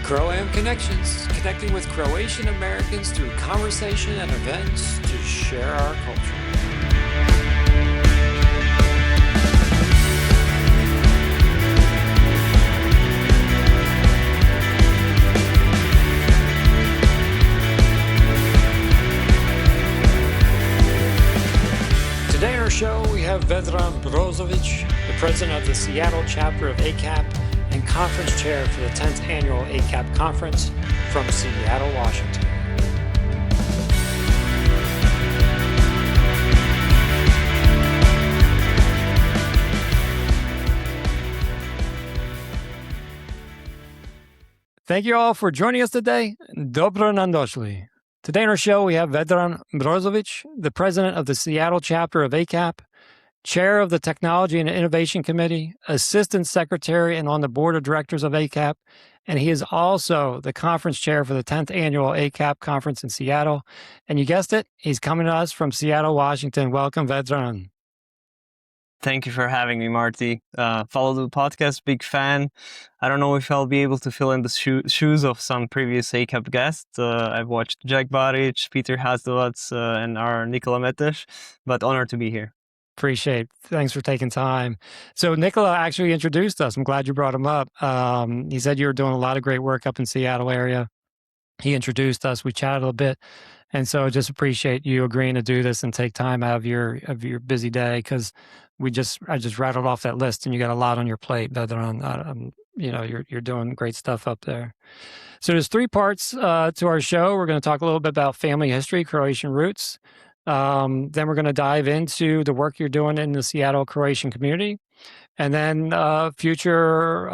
CRO-AM Connections, connecting with Croatian-Americans through conversation and events to share our culture. Today on our show, we have Vedran Brozovic, the president of the Seattle Chapter of ACAP and conference chair for the 10th Annual ACAP Conference from Seattle, Washington. Thank you all for joining us today. Dobro nam došli. Today on our show, we have Vedran Brozovic, the president of the Seattle Chapter of ACAP, chair of the Technology and Innovation Committee, assistant secretary, and on the board of directors of ACAP. And he is also the conference chair for the 10th Annual ACAP Conference in Seattle. And you guessed it, he's coming to us from Seattle, Washington. Welcome, Vedran. Thank you for having me, Marty. Follow the podcast, big fan. I don't know if I'll be able to fill in the shoes of some previous ACAP guests. I've watched Jack Baric, Peter Hasdovats, and our Nikola Metesh, but honored to be here. Appreciate it. Thanks for taking time. So Nikola actually introduced us. I'm glad you brought him up. He said you were doing a lot of great work up in Seattle area. He introduced us. We chatted a bit. And so I just appreciate you agreeing to do this and take time out of your busy day, because I just rattled off that list and you got a lot on your plate, Vedran. You're doing great stuff up there. So there's three parts to our show. We're going to talk a little bit about family history, Croatian roots. Then we're going to dive into the work you're doing in the Seattle Croatian community, and then future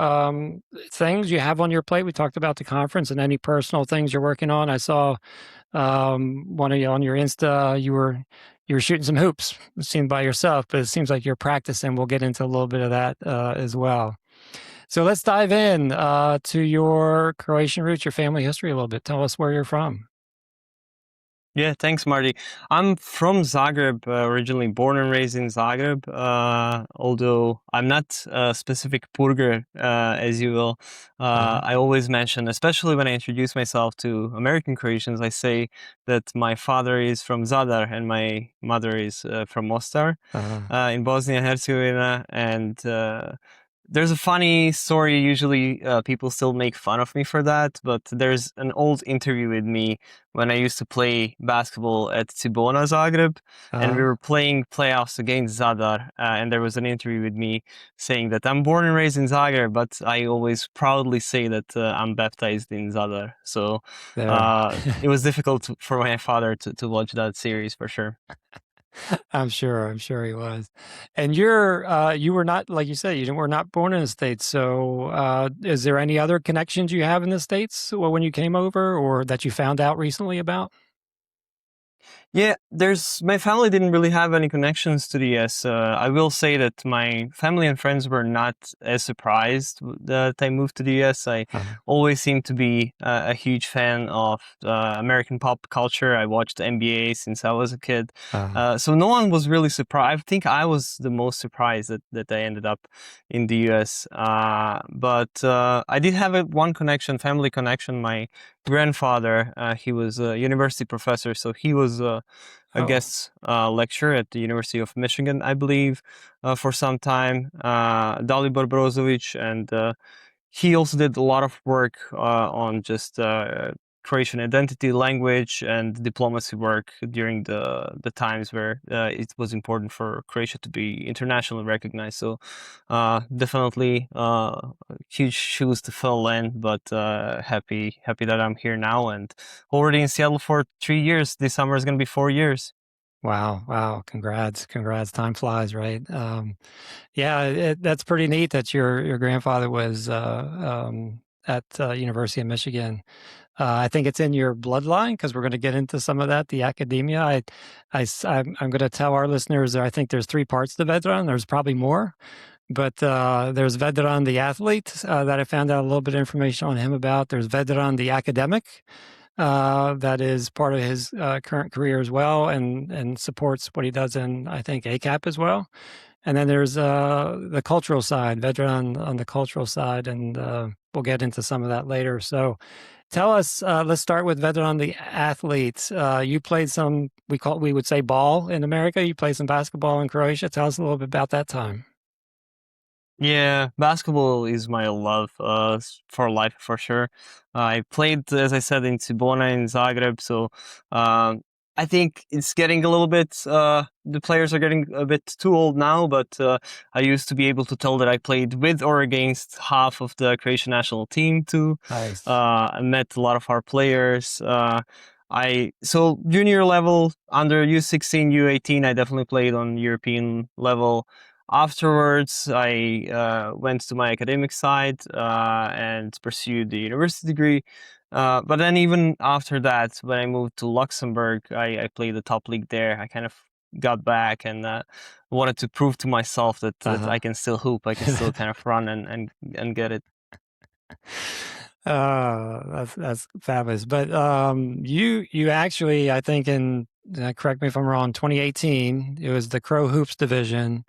things you have on your plate. We talked about the conference and any personal things you're working on. I saw one of you on your Insta. You were shooting some hoops, seen by yourself, but it seems like you're practicing. We'll get into a little bit of that as well. So let's dive in to your Croatian roots, your family history a little bit. Tell us where you're from. Yeah, thanks, Marty. I'm from Zagreb, originally born and raised in Zagreb, although I'm not a specific Purger, as you will. I always mention, especially when I introduce myself to American Croatians, I say that my father is from Zadar and my mother is from Mostar in Bosnia and Herzegovina. And there's a funny story. Usually people still make fun of me for that, but there's an old interview with me when I used to play basketball at Cibona Zagreb, and we were playing playoffs against Zadar, and there was an interview with me saying that I'm born and raised in Zagreb, but I always proudly say that I'm baptized in Zadar. So it was difficult for my father to watch that series for sure. I'm sure he was. And you were not, like you said, were not born in the States. So is there any other connections you have in the States when you came over, or that you found out recently about? Yeah, my family didn't really have any connections to the US. I will say that my family and friends were not as surprised that I moved to the US. I always seemed to be a huge fan of American pop culture. I watched NBA since I was a kid. So no one was really surprised. I think I was the most surprised that I ended up in the US. But I did have one connection, family connection. My grandfather, he was a university professor, so he was a guest lecturer at the University of Michigan, I believe, for some time, Dalibor Brozovic, and he also did a lot of work on just Croatian identity, language, and diplomacy work during the times where it was important for Croatia to be internationally recognized. So definitely huge shoes to fill in, but happy that I'm here now and already in Seattle for 3 years. This summer is going to be 4 years. Wow. Congrats. Time flies, right? That's pretty neat that your grandfather was at University of Michigan. I think it's in your bloodline, because we're going to get into some of that, the academia. I'm going to tell our listeners that I think there's three parts to Vedran. There's probably more, but there's Vedran the athlete that I found out a little bit of information on him about. There's Vedran the academic that is part of his current career as well, and supports what he does in, I think, ACAP as well. And then there's the cultural side, Vedran on the cultural side, and we'll get into some of that later. So tell us, let's start with Vedran, the athlete. You played some, we would say ball in America. You played some basketball in Croatia. Tell us a little bit about that time. Yeah, basketball is my love for life for sure. I played, as I said, in Cibona in Zagreb, so um, I think it's getting a little bit. The players are getting a bit too old now, but I used to be able to tell that I played with or against half of the Croatian national team too. Nice. I met a lot of our players. So junior level, under U16, U18, I definitely played on European level. Afterwards, I went to my academic side and pursued the university degree. But then even after that, when I moved to Luxembourg, I played the top league there. I kind of got back and wanted to prove to myself that Uh-huh. I can still hoop. I can still kind of run and get it. That's fabulous. But you actually, I think in correct me if I'm wrong, 2018, it was the Crow Hoops division.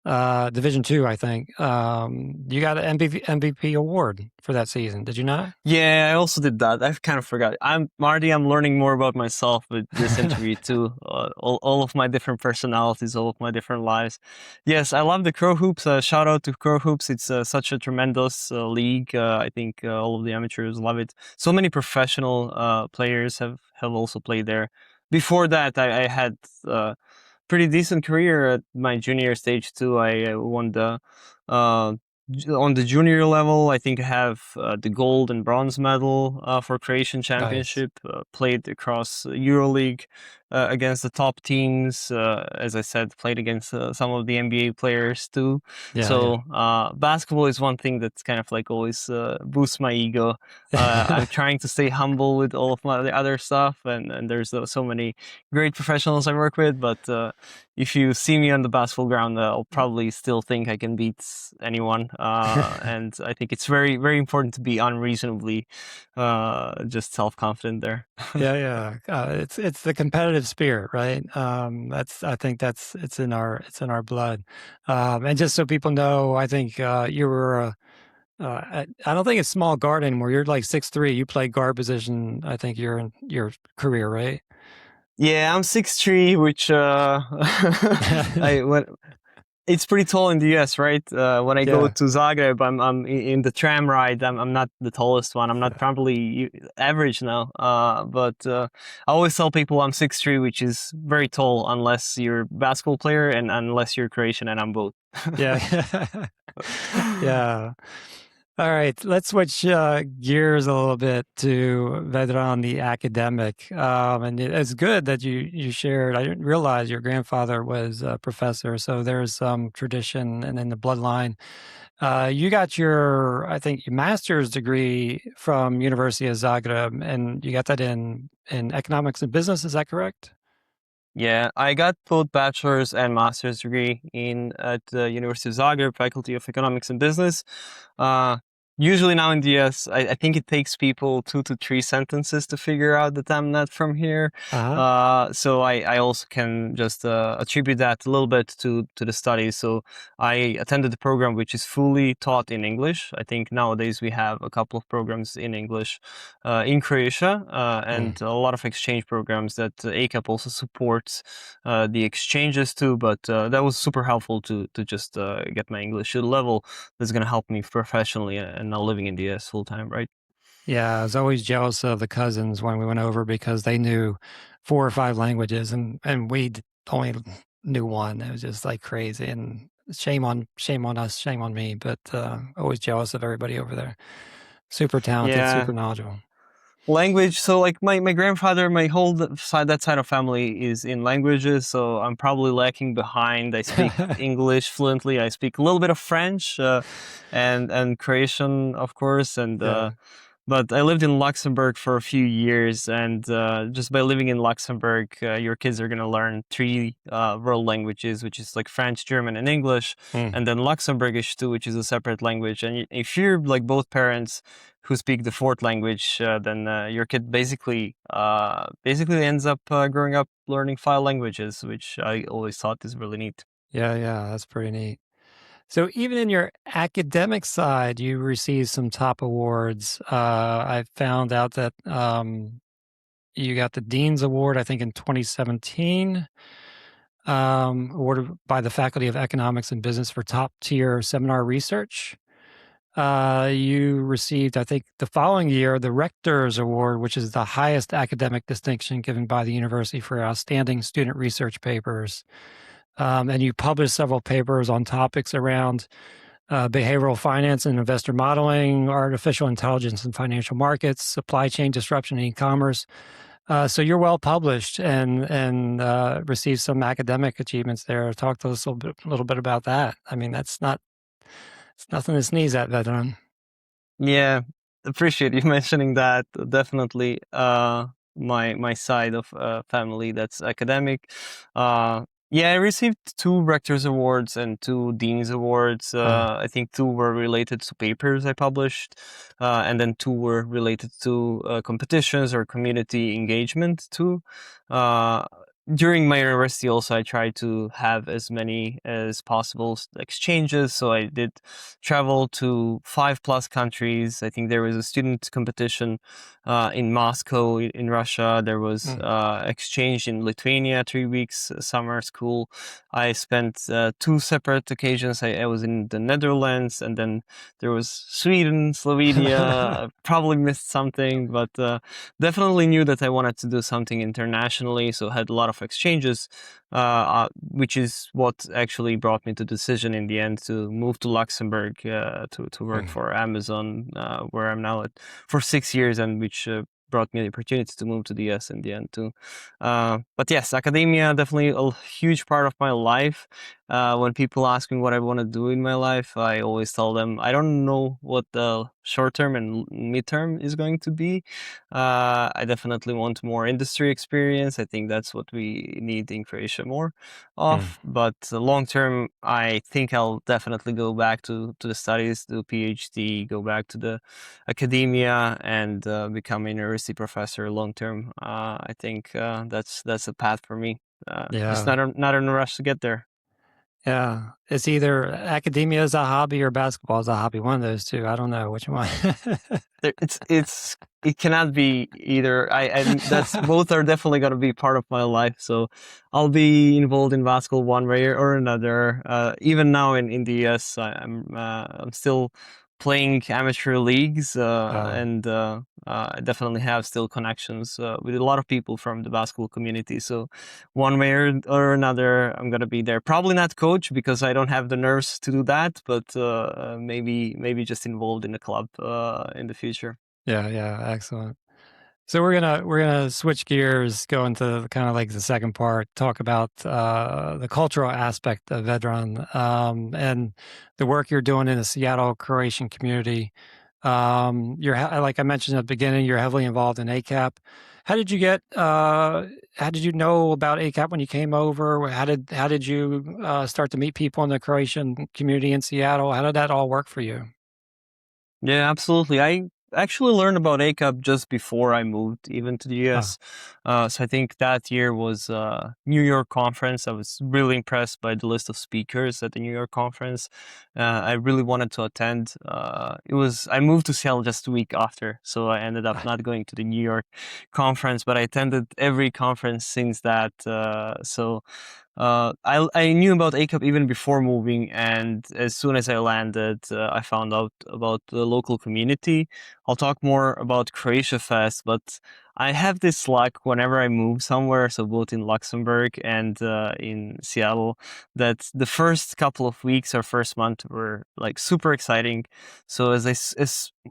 Division two, I think. You got an MVP award for that season, did you not? Yeah, I also did that. I've kind of forgot. I'm Marty. I'm learning more about myself with this interview too. All of my different personalities, all of my different lives. Yes, I love the Crow Hoops. Shout out to Crow Hoops. It's such a tremendous league. I think all of the amateurs love it. So many professional players have also played there. Before that, I had pretty decent career at my junior stage too. I won the uh, on the junior level. I think I have the gold and bronze medal for Croatian Nice. Championship. Played across EuroLeague against the top teams. As I said, played against some of the NBA players too. Yeah, yeah. So basketball is one thing that's kind of like always boosts my ego. I'm trying to stay humble with all of my other stuff, and there's so many great professionals I work with, but if you see me on the basketball ground, I'll probably still think I can beat anyone. And I think it's very, very important to be unreasonably just self-confident there. Yeah, yeah. It's the competitive spirit, right? I think it's in our blood. And just so people know, I think you were I don't think it's small guard anymore. You're like 6'3". You play guard position, I think, your career, right? Yeah, I'm 6'3", which I when it's pretty tall in the US, right? When I go Yeah. to Zagreb, I'm in the tram ride. I'm not the tallest one. I'm not probably average now. But I always tell people I'm 6'3", which is very tall unless you're a basketball player and unless you're Croatian, and I'm both. Yeah. Yeah. All right, let's switch gears a little bit to Vedran, the academic. And it's good that you shared. I didn't realize your grandfather was a professor, so there's some tradition and in the bloodline. You got I think, your master's degree from University of Zagreb, and you got that in economics and business. Is that correct? Yeah, I got both bachelor's and master's degree at the University of Zagreb, Faculty of Economics and Business. Uh, Usually now in the US, I think it takes people 2 to 3 sentences to figure out that I'm not from here. Uh-huh. So I also can just attribute that a little bit to the studies. So I attended the program which is fully taught in English. I think nowadays we have a couple of programs in English in Croatia Mm. and a lot of exchange programs that ACAP also supports the exchanges too. But that was super helpful to just get my English to the level that's going to help me professionally and not living in the US full time, right? Yeah, I was always jealous of the cousins when we went over because they knew 4 or 5 languages and only knew one. It was just like crazy. And shame on us, shame on me. But always jealous of everybody over there. Super talented, Yeah, super knowledgeable. language. So like my grandfather, my whole side, that side of family is in languages. So I'm probably lacking behind. I speak English fluently. I speak a little bit of French and Croatian, of course, and Yeah. but I lived in Luxembourg for a few years, and just by living in Luxembourg, your kids are going to learn 3 world languages, which is like French, German, and English, Mm. and then Luxembourgish too, which is a separate language. And if you're like both parents who speak the fourth language, then your kid basically ends up growing up learning 5 languages, which I always thought is really neat. Yeah, yeah, that's pretty neat. So even in your academic side, you received some top awards. I found out that you got the Dean's Award, I think, in 2017, awarded by the Faculty of Economics and Business for top tier seminar research. You received, I think, the following year, the Rector's Award, which is the highest academic distinction given by the university for outstanding student research papers. And you published several papers on topics around behavioral finance and investor modeling, artificial intelligence and financial markets, supply chain disruption and e-commerce. So you're well published and received some academic achievements there. Talk to us a little bit about that. I mean, it's nothing to sneeze at, Vedran. Yeah, appreciate you mentioning that. Definitely, my side of family that's academic. Yeah, I received 2 Rector's Awards and 2 Dean's Awards. I think 2 were related to papers I published, and then 2 were related to competitions or community engagement too. During my university also, I tried to have as many as possible exchanges. So I did travel to 5+ countries. I think there was a student competition in Moscow, in Russia. There was exchange in Lithuania, 3 weeks, summer school. I spent 2 separate occasions. I was in the Netherlands, and then there was Sweden, Slovenia. I probably missed something, but definitely knew that I wanted to do something internationally. So had a lot of exchanges, which is what actually brought me to the decision in the end to move to Luxembourg to work for Amazon, where I'm now for 6 years, and which brought me the opportunity to move to the US in the end too. But yes, academia definitely a huge part of my life. When people ask me what I want to do in my life, I always tell them I don't know what the short term and midterm is going to be. I definitely want more industry experience. I think that's what we need in Croatia more of. But long term, I think I'll definitely go back to the studies, do a PhD, go back to the academia, and become a university professor long term. I think that's a path for me. Just Yeah. not in a rush to get there. Yeah. It's either academia is a hobby or basketball is a hobby. One of those two. I don't know which one. It cannot be either. I that's both are definitely going to be part of my life. So I'll be involved in basketball one way or another. Even now in the US, I'm still playing amateur leagues, and I definitely have still connections with a lot of people from the basketball community. So one way or another, I'm gonna be there. Probably not coach because I don't have the nerves to do that, but maybe just involved in a club in the future. Yeah. Excellent. So we're gonna switch gears, go into kind of like the second part, talk about the cultural aspect of Vedran and the work you're doing in the Seattle Croatian community. Like I mentioned at the beginning, you're heavily involved in ACAP. How did you get? How did you know about ACAP when you came over? How did you start to meet people in the Croatian community in Seattle? How did that all work for you? Yeah, absolutely. I actually learned about ACAP just before I moved even to the Oh, US. So I think that year was New York conference. I was really impressed by the list of speakers at the New York conference. I really wanted to attend. I moved to Seattle just a week after, so I ended up not going to the New York conference, but I attended every conference since that. I knew about ACAP even before moving, and as soon as I landed, I found out about the local community. I'll talk more about Croatia Fest, but I have this luck whenever I move somewhere, so both in Luxembourg and in Seattle, that the first couple of weeks or first month were like super exciting. So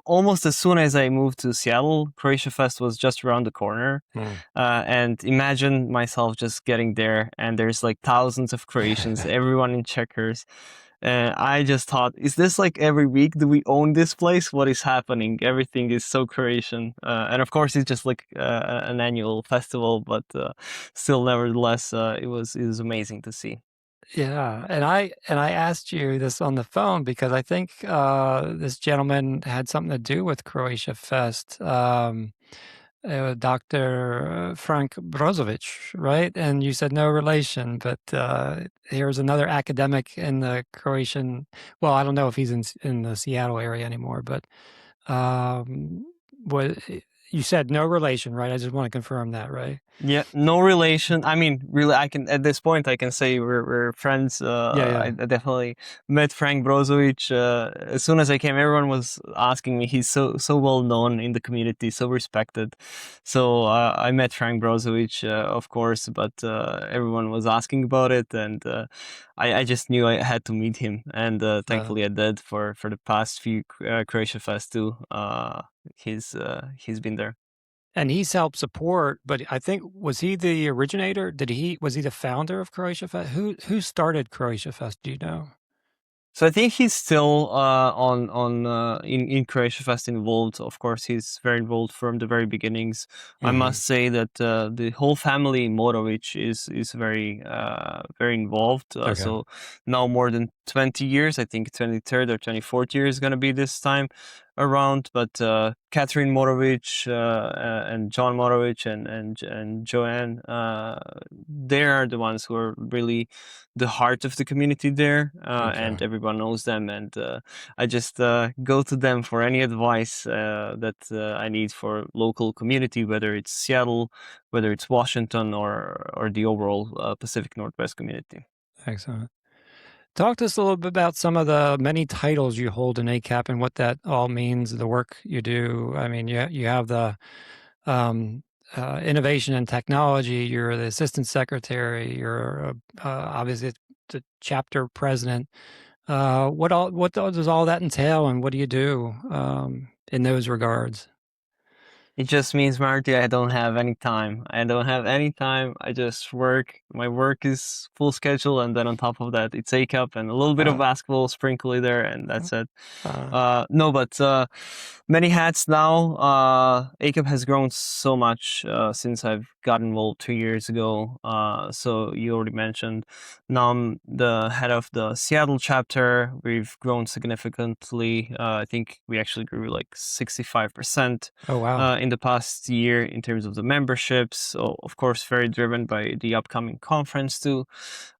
almost as soon as I moved to Seattle, Croatia Fest was just around the corner. And imagine myself just getting there, and there's like thousands of Croatians, everyone in checkers. And I just thought, is this like every week? Do we own this place? What is happening? Everything is so Croatian. And of course, it's just like an annual festival, but still, nevertheless, it was amazing to see. Yeah, and I asked you this on the phone because I think this gentleman had something to do with Croatia Fest. Dr. Frank Brozovic, right? And you said no relation, but here's another academic in the Croatian. Well, I don't know if he's in the Seattle area anymore, but um, what you said no relation, right? I just want to confirm that, right? Yeah, no relation. I mean, really, I can at this point I can say we're friends. Yeah, I yeah. definitely met Frank Brozovic. As soon as I came, everyone was asking me. He's so well known in the community, so respected. So I met Frank Brozovic, of course, but everyone was asking about it, and I just knew I had to meet him, and Uh, thankfully I did for the past few Croatia Fest too. He's been there. and he's helped support, but I think was he the originator? Was he the founder of Croatia Fest? Who started Croatia Fest? Do you know? So I think he's still on in Croatia Fest involved. Of course, he's very involved from the very beginnings. I Hmm. must say that the whole family Morovic is very involved. Okay. So now more than 20 years. I think 23rd or 24th year is going to be this time around. But Catherine Morovic and John Morovic and Joanne, they are the ones who are really the heart of the community there, and Okay. everyone knows them. And I just go to them for any advice that I need for local community, whether it's Seattle, whether it's Washington, or the overall Pacific Northwest community. Excellent. Talk to us a little bit about some of the many titles you hold in ACAP and what that all means, the work you do. I mean, you have the um, innovation and technology, you're the assistant secretary, you're obviously the chapter president. What does all that entail and what do you do in those regards? It just means, Marty, I don't have any time. I don't have any time. I just work. My work is full schedule, and then on top of that, it's ACAP and a little bit of Uh, basketball sprinkly there, and that's it. uh, No, but many hats now. ACAP has grown so much since I've got involved 2 years ago. So you already mentioned. Now I'm the head of the Seattle chapter. We've grown significantly. I think we actually grew like 65% oh, wow. in the past year in terms of the memberships. So of course, very driven by the upcoming conference too.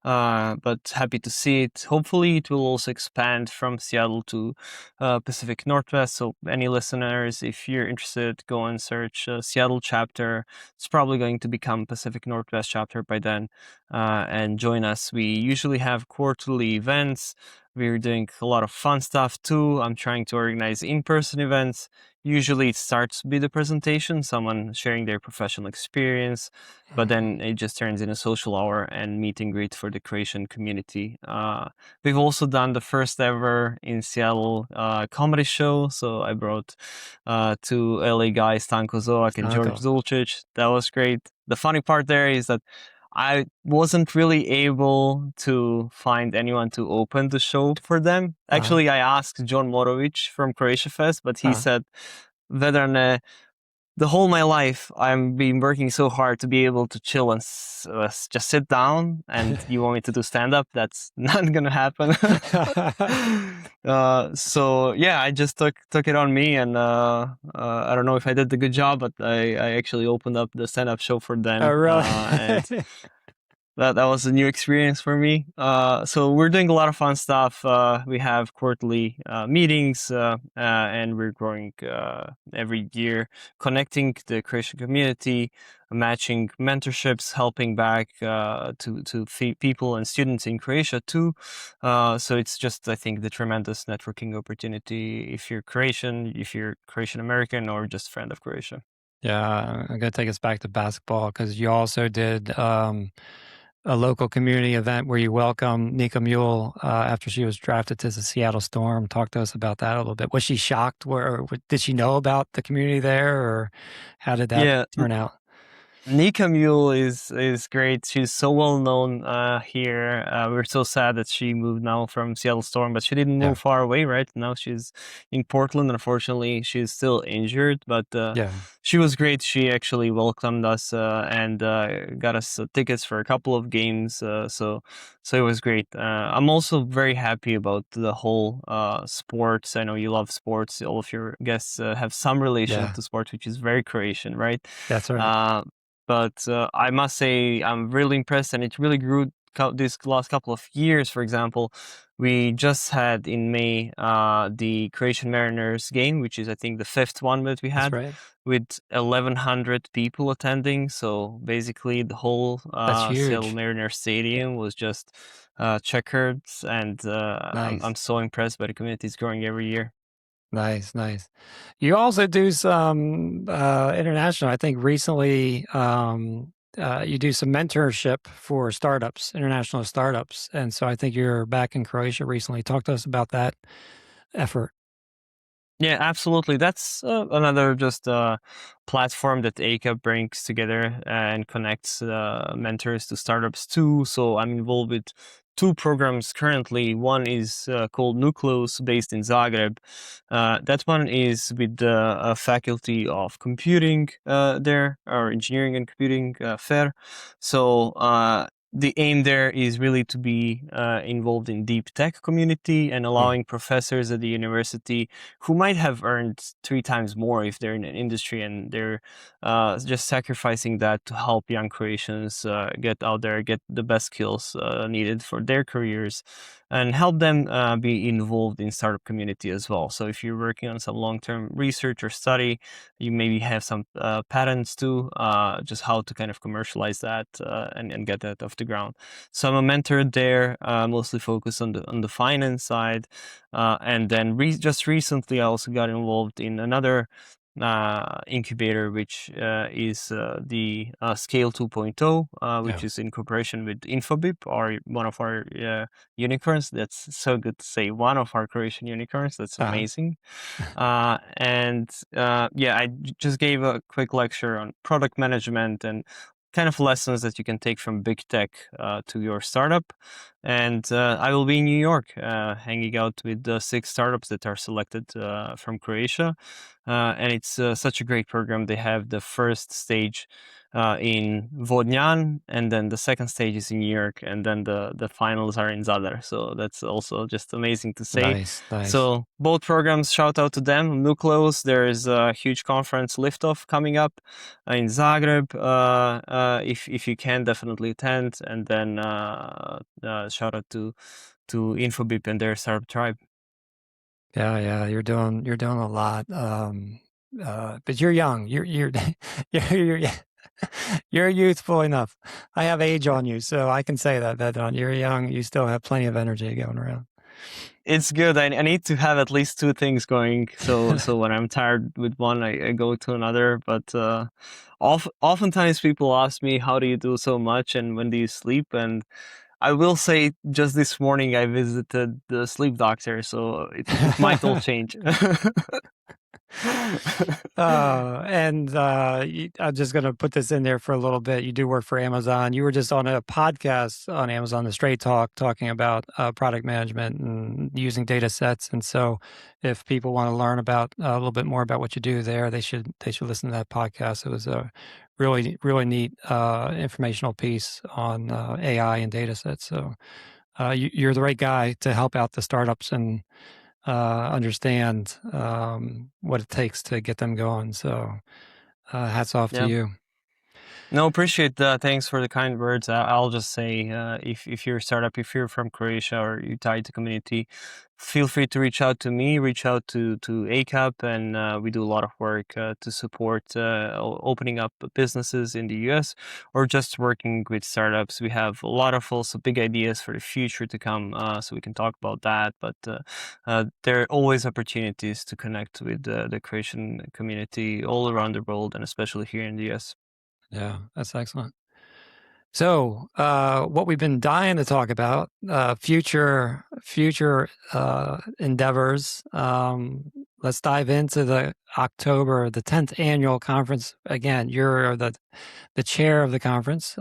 But happy to see it. Hopefully, it will also expand from Seattle to Pacific Northwest. So any listeners, if you're interested, go and search Seattle chapter. It's probably going to become Pacific Northwest chapter by then, and join us. We usually have quarterly events. We're doing a lot of fun stuff too. I'm trying to organize in-person events. Usually it starts with a presentation, someone sharing their professional experience, but Mhm. then it just turns into a social hour and meet and greet for the Croatian community. We've also done the first ever in Seattle comedy show. So I brought two LA guys, Stanko Zoak and George Stanko. Zulcic. That was great. The funny part there is that I wasn't really able to find anyone to open the show for them. Uh, Actually, I asked John Morovic from Croatia Fest, but he uh, said, Vedran, the whole my life I've been working so hard to be able to chill and just sit down, and you want me to do stand up? That's not gonna happen. So yeah, I just took it on me, and I don't know if I did a good job, but I actually opened up the stand up show for oh, them, really? and that was a new experience for me. So we're doing a lot of fun stuff. We have quarterly meetings, and we're growing every year, connecting the Croatian community, matching mentorships, helping back to people and students in Croatia too. So it's just, I think, the tremendous networking opportunity if you're Croatian, if you're Croatian-American, or just a friend of Croatia. Yeah, I'm gonna take us back to basketball because you also did a local community event where you welcomed Nika Mule after she was drafted to the Seattle Storm. Talk to us about that a little bit. Was she shocked? Did she know about the community there, or how did that Yeah, turn out? Nika Mule is great. She's so well known here. We're so sad that she moved now from Seattle Storm, but she didn't Yeah. move far away, right? Now she's in Portland. Unfortunately, she's still injured, but Yeah. she was great. She actually welcomed us and got us tickets for a couple of games. So it was great. I'm also very happy about the whole sports. I know you love sports. All of your guests have some relation Yeah. to sports, which is very Croatian, right? That's right. Uh, but I must say I'm really impressed, and it really grew this last couple of years. For example, we just had in May the Croatian Mariners game, which is I think the fifth one that we That's had, right. with 1,100 people attending. So basically, the whole That's Seattle huge. Mariners stadium was just checkered, and I'm Nice. so impressed by the community. It's growing every year. Nice, nice. You also do some international. I think recently you do some mentorship for startups, international startups. And so I think you're back in Croatia recently. Talk to us about that effort. Yeah, absolutely. That's another just platform that ACAP brings together and connects mentors to startups too. So I'm involved with two programs currently. One is called Nucleus, based in Zagreb. That one is with the faculty of computing there, or engineering and computing, FAIR. So the aim there is really to be involved in deep tech community and Hmm. allowing professors at the university who might have earned 3 times more if they're in an industry, and they're just sacrificing that to help young Croatians get out there, get the best skills needed for their careers, and help them be involved in startup community as well. So if you're working on some long-term research or study, you maybe have some patents too, just how to kind of commercialize that and get that off the ground. So I'm a mentor there, mostly focused on the finance side. And then just recently, I also got involved in another incubator, which is the Scale 2.0, which Yeah. is in cooperation with Infobip, or one of our unicorns. That's so good to say, one of our Croatian unicorns. That's Uh, amazing. And yeah, just gave a quick lecture on product management and kind of lessons that you can take from big tech to your startup. And I will be in New York hanging out with the 6 startups that are selected from Croatia. And it's such a great program. They have the first stage in Vodnjan, and then the second stage is in New York, and then the finals are in Zadar. So that's also just amazing to say. nice, nice. So both programs, shout out to them. Nucleus, there is a huge conference Liftoff coming up in Zagreb. If you can, definitely attend. And then shout out to Infobip and their startup tribe. Yeah, yeah, you're doing a lot. But you're young. You're you're you're youthful enough. I have age on you, so I can say that, Vedran. You're young. You still have plenty of energy going around. It's good. I need to have at least 2 things going. So when I'm tired with one, I go to another. But oftentimes people ask me, how do you do so much and when do you sleep? And I will say, just this morning I visited the sleep doctor, so it might all change. I'm just going to put this in there for a little bit. You do work for Amazon. You were just on a podcast on Amazon, the Straight Talk, talking about product management and using data sets. And so, if people want to learn about a little bit more about what you do there, they should listen to that podcast. It was a really neat informational piece on AI and data sets. So you're the right guy to help out the startups and understand what it takes to get them going. So hats off to Yeah. you. No, appreciate that. Thanks for the kind words. I'll just say, if you're a startup, if you're from Croatia or you're tied to community, feel free to reach out to me, reach out to ACAP, and we do a lot of work to support opening up businesses in the US or just working with startups. We have a lot of also big ideas for the future to come, so we can talk about that. But there are always opportunities to connect with the Croatian community all around the world, and especially here in the US. Yeah, that's excellent. So, what we've been dying to talk about, future endeavors. Let's dive into the 10th annual conference. Again, you're the chair of the conference.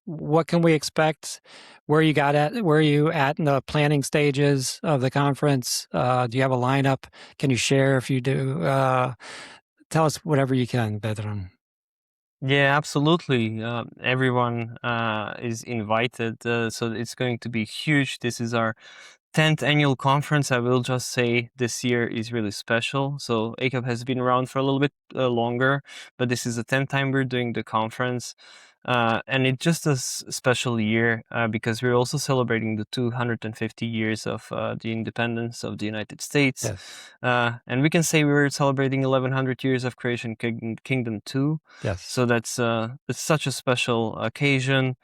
What can we expect? Where are you at in the planning stages of the conference? Do you have a lineup? Can you share if you do? Tell us whatever you can, Vedran. Yeah, absolutely. Everyone is invited, so it's going to be huge. This is our 10th annual conference. I will just say this year is really special. So ACAP has been around for a little bit longer, but this is the 10th time we're doing the conference. And it's just a special year because we're also celebrating the 250 years of the independence of the United States. Yes. And we can say we're celebrating 1100 years of Croatian Kingdom too. Yes. So that's it's such a special occasion.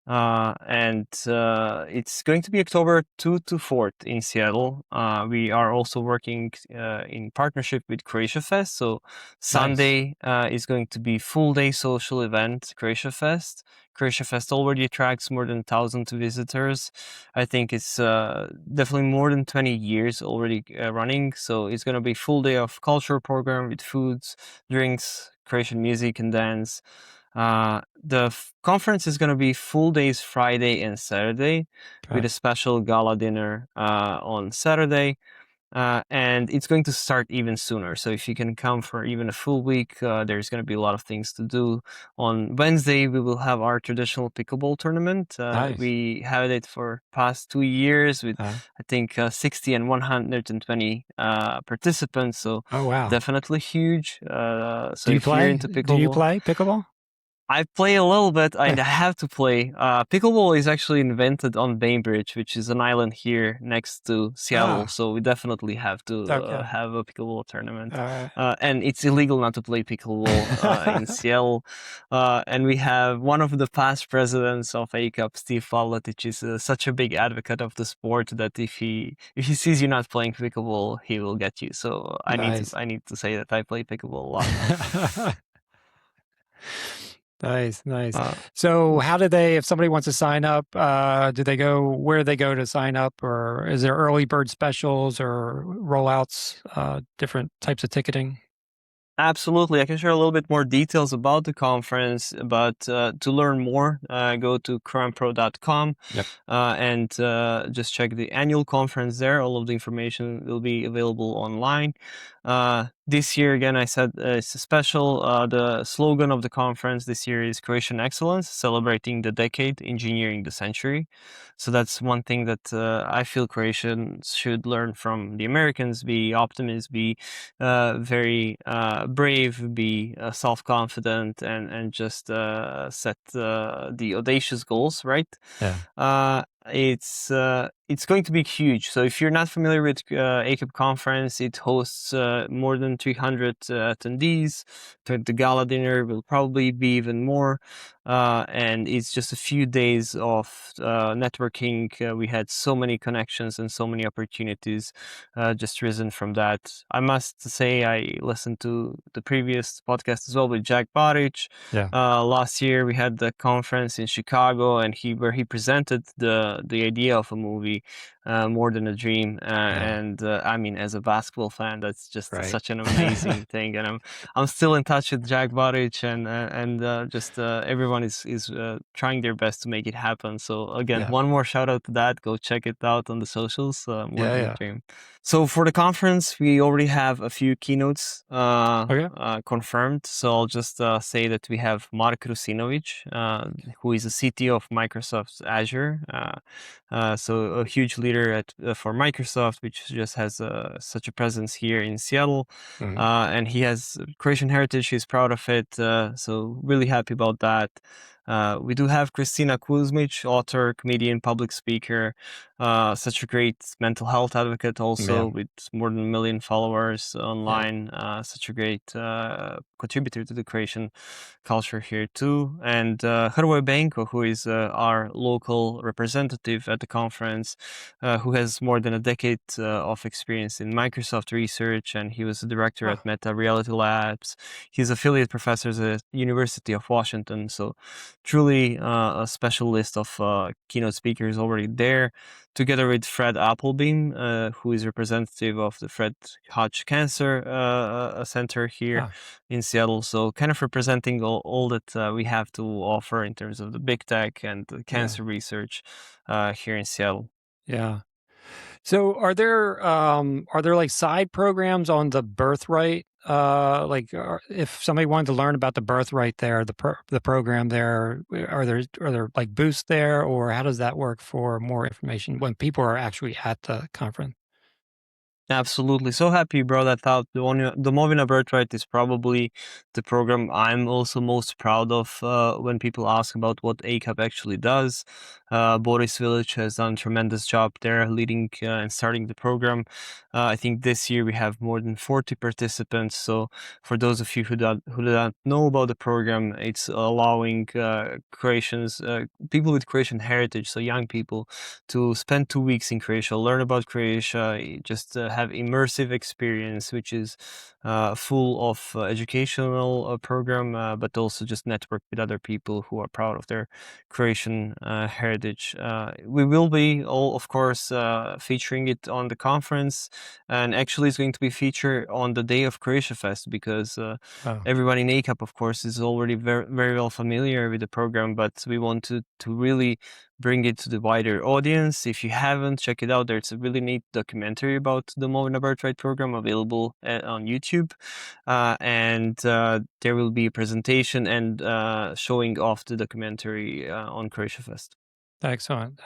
And it's going to be October 2 to 4th in Seattle. We are also working in partnership with Croatia Fest. So Sunday is going to be full day social event, Croatia Fest. Croatia Fest already attracts more than 1,000 visitors. I think it's definitely more than 20 years already running. So it's going to be full day of cultural program with foods, drinks, Croatian music and dance. The conference is going to be full days Friday and Saturday with a special gala dinner on Saturday. And it's going to start even sooner. So if you can come for even a full week, there's going to be a lot of things to do. On Wednesday, we will have our traditional pickleball tournament. Nice. We had it for past 2 years with, I think, 60 and 120 participants. So oh, wow. Definitely huge. So do you if play? You're into pickleball, do you play pickleball? I play a little bit. I have to play. Pickleball is actually invented on Bainbridge, which is an island here next to Seattle. So we definitely have to have a pickleball tournament. And it's illegal not to play pickleball in Seattle. And we have one of the past presidents of ACAP, Steve Pavletic, is such a big advocate of the sport that if he sees you not playing pickleball, he will get you. So I need to say that I play pickleball a lot. Nice. So how do they, if somebody wants to sign up, where do they go to sign up, or is there early bird specials or rollouts, different types of ticketing? Absolutely. I can share a little bit more details about the conference, but to learn more, go to CRO-AM.com and just check the annual conference there. All of the information will be available online. This year, again, I said it's a special. The slogan of the conference this year is Croatian Excellence, celebrating the decade, engineering the century. So that's one thing that I feel Croatians should learn from the Americans: be optimists, be very brave, be self-confident, and just set the audacious goals, right? It's going to be huge. So if you're not familiar with ACAP conference, it hosts more than 300 attendees. The gala dinner will probably be even more. And it's just a few days of networking. We had so many connections and so many opportunities just risen from that. I must say I listened to the previous podcast as well with Jack Baric. Last year we had the conference in Chicago, and where he presented the idea of a movie, More Than a Dream. And I mean, as a basketball fan, that's just such an amazing thing. And I'm still in touch with Jack Baric, and just everyone is trying their best to make it happen. So again, one more shout out to that. Go check it out on the socials. More Than a Dream. So for the conference, we already have a few keynotes confirmed. So I'll just say that we have Mark Rusinovic, who is the CTO of Microsoft Azure. So a huge leader for Microsoft, which just has such a presence here in Seattle. And he has Croatian heritage. He's proud of it. So really happy about that. We do have Kristina Kuzmic, author, comedian, public speaker, such a great mental health advocate also with more than 1 million followers online, such a great contributor to the Croatian culture here too. And Hrvoje Benko, who is our local representative at the conference, who has more than a decade of experience in Microsoft research, and he was a director at Meta Reality Labs. He's affiliate professor at University of Washington. So truly a special list of keynote speakers already there, together with Fred Applebeam, who is representative of the Fred Hodge Cancer Center here in Seattle. So kind of representing all that we have to offer in terms of the big tech and the cancer research here in Seattle. Yeah. So are there like side programs on the birthright? If somebody wanted to learn about the birthright there, the program there, are there like booths there, or how does that work for more information when people are actually at the conference? Absolutely. So happy you brought that out. The Movina Birthright is probably the program I'm also most proud of when people ask about what ACAP actually does. Boris Village has done a tremendous job there leading and starting the program. I think this year we have more than 40 participants. So for those of you who don't know about the program, it's allowing Croatians, people with Croatian heritage, so young people, to spend 2 weeks in Croatia, learn about Croatia, just have immersive experience, which is full of educational program, but also just network with other people who are proud of their Croatian heritage. We will be all, of course, featuring it on the conference, and actually it's going to be featured on the day of Croatia Fest, because everyone in ACAP, of course, is already very, very well familiar with the program, but we want to really bring it to the wider audience. If you haven't, check it out. There's a really neat documentary about the Movina Birthright program available on YouTube. And there will be a presentation and showing off the documentary on Croatia Fest. Excellent.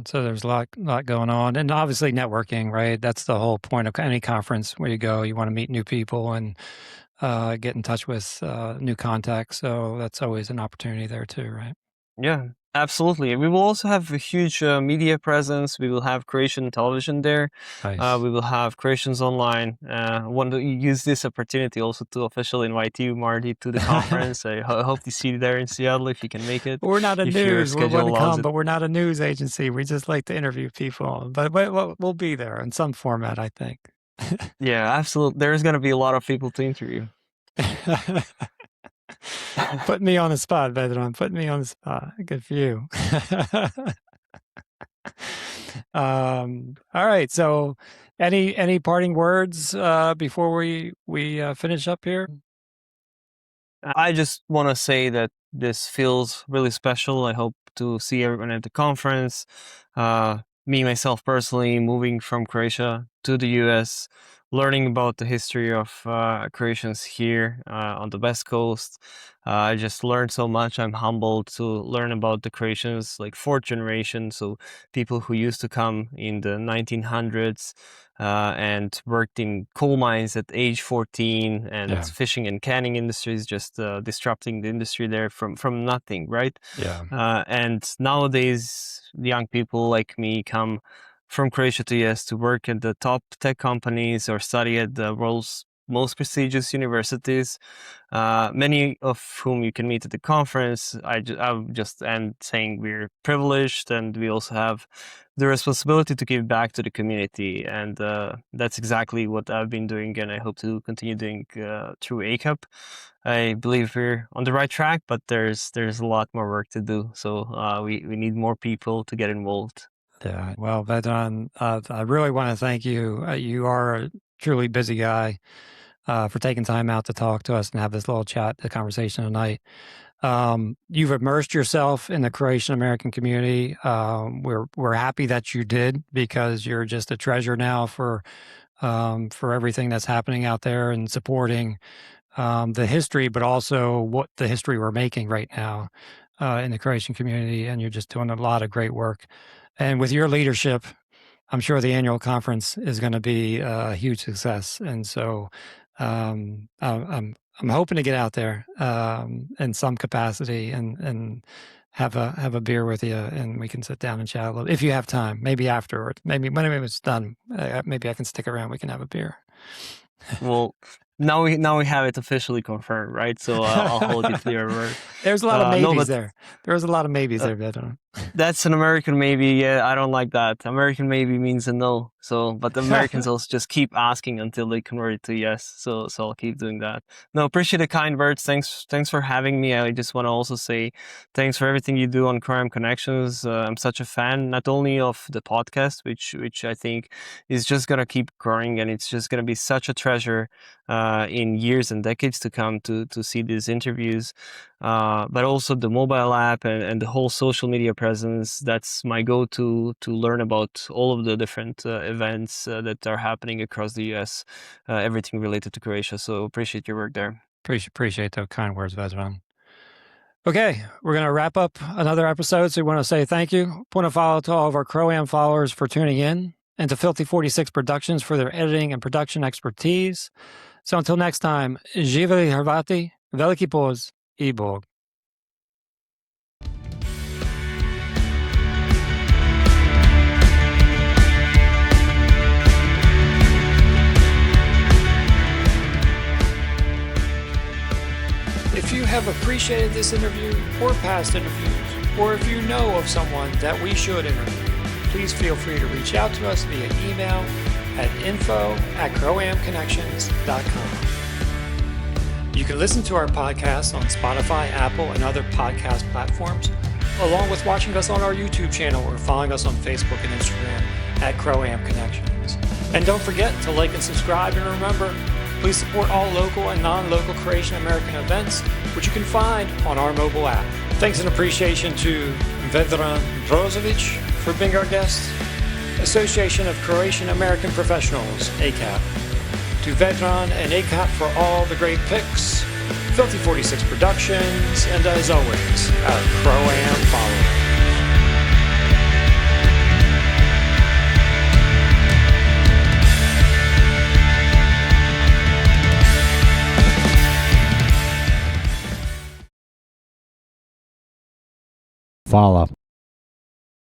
So there's a lot going on, and obviously networking, right? That's the whole point of any conference where you go. You want to meet new people and get in touch with new contacts. So that's always an opportunity there too, right? Yeah, absolutely. We will also have a huge media presence. We will have Croatian television there. Nice. We will have Croatians online. I want to use this opportunity also to officially invite you, Marty, to the conference. I hope to see you there in Seattle if you can make it. We're not a if your news. We're schedule going to allows come, it. but we're not a news agency. We just like to interview people. But we'll be there in some format, I think. Yeah, absolutely. There's going to be a lot of people to interview. Put me on the spot, Vedran. Put me on the spot. Good for you. All right. So, any parting words before we finish up here? I just want to say that this feels really special. I hope to see everyone at the conference. Me, myself personally, moving from Croatia to the US, learning about the history of Croatians here on the West Coast. I just learned so much. I'm humbled to learn about the Croatians, like fourth generation, so people who used to come in the 1900s and worked in coal mines at age 14, and fishing and canning industries, just disrupting the industry there from nothing, right? And nowadays, young people like me come from Croatia to US to work at the top tech companies or study at the world's most prestigious universities, many of whom you can meet at the conference. I'll just end saying we're privileged, and we also have the responsibility to give back to the community, and that's exactly what I've been doing, and I hope to continue doing through ACAP. I believe we're on the right track, but there's a lot more work to do, so we need more people to get involved. Yeah, well, Vedran, I really want to thank you. You are a truly busy guy for taking time out to talk to us and have this little chat, the conversation tonight. You've immersed yourself in the Croatian-American community. We're happy that you did, because you're just a treasure now for everything that's happening out there and supporting the history, but also what the history we're making right now in the Croatian community. And you're just doing a lot of great work. And with your leadership, I'm sure the annual conference is going to be a huge success. And so I'm hoping to get out there in some capacity and have a beer with you, and we can sit down and chat a little. If you have time, maybe afterward, maybe when it's done, maybe I can stick around. We can have a beer. Well, now we have it officially confirmed, right? So I'll hold you to your word. There's a lot of maybes there. There's a lot of maybes there, Vedran. That's an American maybe. Yeah, I don't like that. American maybe means a no. So, but the Americans also just keep asking until they convert it to yes. So I'll keep doing that. No, appreciate the kind words. Thanks for having me. I just want to also say thanks for everything you do on CRO-AM Connections. I'm such a fan, not only of the podcast, which I think is just gonna keep growing, and it's just gonna be such a treasure in years and decades to come to see these interviews. But also the mobile app and the whole social media presence. That's my go-to to learn about all of the different events that are happening across the US, everything related to Croatia. So appreciate your work there. Appreciate those kind words, Vedran. Okay, we're going to wrap up another episode. So we want to say thank you. Want to follow to all of our CRO-AM followers for tuning in, and to Filthy 46 Productions for their editing and production expertise. So until next time, živeli Hrvati, veliki poz I Bog. If you have appreciated this interview or past interviews, or if you know of someone that we should interview, please feel free to reach out to us via email at info@croamconnections.com. You can listen to our podcast on Spotify, Apple, and other podcast platforms, along with watching us on our YouTube channel or following us on Facebook and Instagram at CRO-AM Connections. And don't forget to like and subscribe, and remember, please support all local and non-local Croatian-American events, which you can find on our mobile app. Thanks and appreciation to Vedran Brozovic for being our guest, Association of Croatian-American Professionals, ACAP, to Vedran and ACAP for all the great picks, Filthy 46 Productions, and as always, our CRO-AM followers. Hvala.